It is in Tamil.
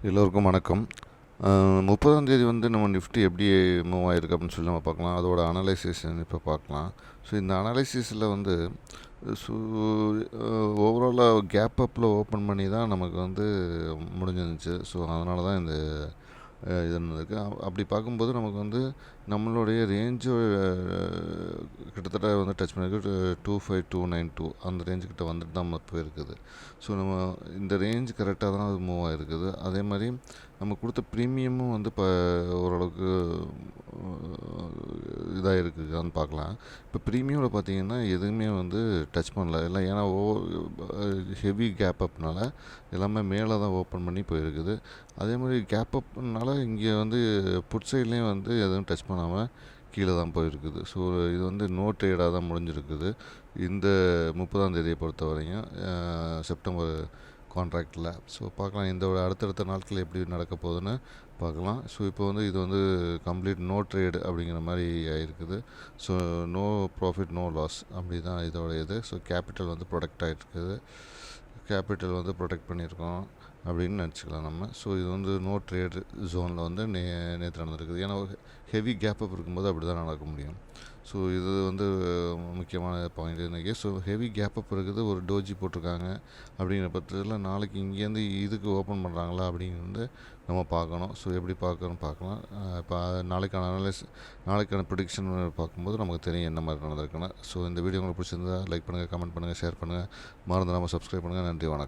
எல்லோருக்கும் வணக்கம். 30ஆம் தேதி வந்து நம்ம நிஃப்டி எப்படி மூவ் ஆயிருக்கு அப்படின்னு சொல்லி நம்ம பார்க்கலாம். அதோட அனலைசிஸ் இப்போ பார்க்கலாம். ஸோ இந்த அனலைசிஸில் வந்து ஸோ ஓவராலாக கேப் அப்பில் ஓப்பன் பண்ணி தான் நமக்கு வந்து முடிஞ்சிருந்துச்சு. ஸோ அதனால தான் இந்த இது இருந்திருக்கு. அப்படி பார்க்கும்போது நமக்கு வந்து நம்மளுடைய ரேஞ்சு கிட்டத்தட்ட வந்து டச் பண்ணியிருக்கு. 25292 அந்த ரேஞ்சுக்கிட்ட வந்துட்டு தான் போயிருக்குது. ஸோ நம்ம இந்த ரேஞ்ச் கரெக்டாக தான் அது மூவ் ஆகிருக்குது. அதே மாதிரி நம்ம கொடுத்த ப்ரீமியமும் வந்து இப்போ ஓரளவுக்கு இதாக இருக்குதான்னு பார்க்கலாம். இப்போ ப்ரீமியமில் பார்த்தீங்கன்னா எதுவுமே வந்து டச் பண்ணல. எல்லாம் ஏன்னா ஹெவி கேப் அப்னால எல்லாமே மேலே தான் ஓப்பன் பண்ணி போயிருக்குது. அதே மாதிரி கேப் அப்னால இங்கே வந்து புட் சைட்லேயும் வந்து எதுவும் டச் பண்ணாமல் கீழே தான் போயிருக்குது. ஸோ இது வந்து நோ ட்ரேடாக தான் முடிஞ்சிருக்குது இந்த 30ஆம் தேதியை பொறுத்த வரையும் செப்டம்பர் கான்ட்ராக்டில். ஸோ பார்க்கலாம் இந்த அடுத்தடுத்த நாட்கள் எப்படி நடக்க போகுதுன்னு பார்க்கலாம். ஸோ இப்போ வந்து இது வந்து கம்ப்ளீட் நோ ட்ரேடு அப்படிங்கிற மாதிரி ஆகிருக்குது. So no profit no loss அப்படி தான் இதோட இது. ஸோ கேபிட்டல் வந்து ப்ரொடெக்ட் ஆகிருக்குது. கேபிட்டல் வந்து ப்ரொடெக்ட் பண்ணியிருக்கோம் அப்படின்னு நினச்சிக்கலாம் நம்ம. ஸோ இது வந்து நோ ட்ரேடு ஜோனில் வந்து நேற்று நடந்திருக்குது. ஏன்னா ஹெவி கேப் அப் இருக்கும்போது அப்படி தான் நடக்க முடியும். ஸோ இது வந்து முக்கியமான பாயிண்ட் இன்றைக்கி. ஸோ ஹெவி கேப் அப் இருக்குது, ஒரு டோஜி போட்டிருக்காங்க அப்படிங்கிற பட்சத்தில் நாளைக்கு இங்கேருந்து இதுக்கு ஓப்பன் பண்ணுறாங்களா அப்படிங்கிறது நம்ம பார்க்கணும். ஸோ எப்படி பார்க்கணும் பார்க்கலாம். இப்போ நாளைக்கான ப்ரிடிக்ஷன் பார்க்கும்போது நமக்கு தெரியும் என்ன மாதிரி நடந்திருக்குன்னு. ஸோ இந்த வீடியோ உங்களுக்கு பிடிச்சிருந்தா லைக் பண்ணுங்கள், கமெண்ட் பண்ணுங்கள், ஷேர் பண்ணுங்கள், மறந்துடாமல் சப்ஸ்கிரைப் பண்ணுங்கள். நன்றி, வணக்கம்.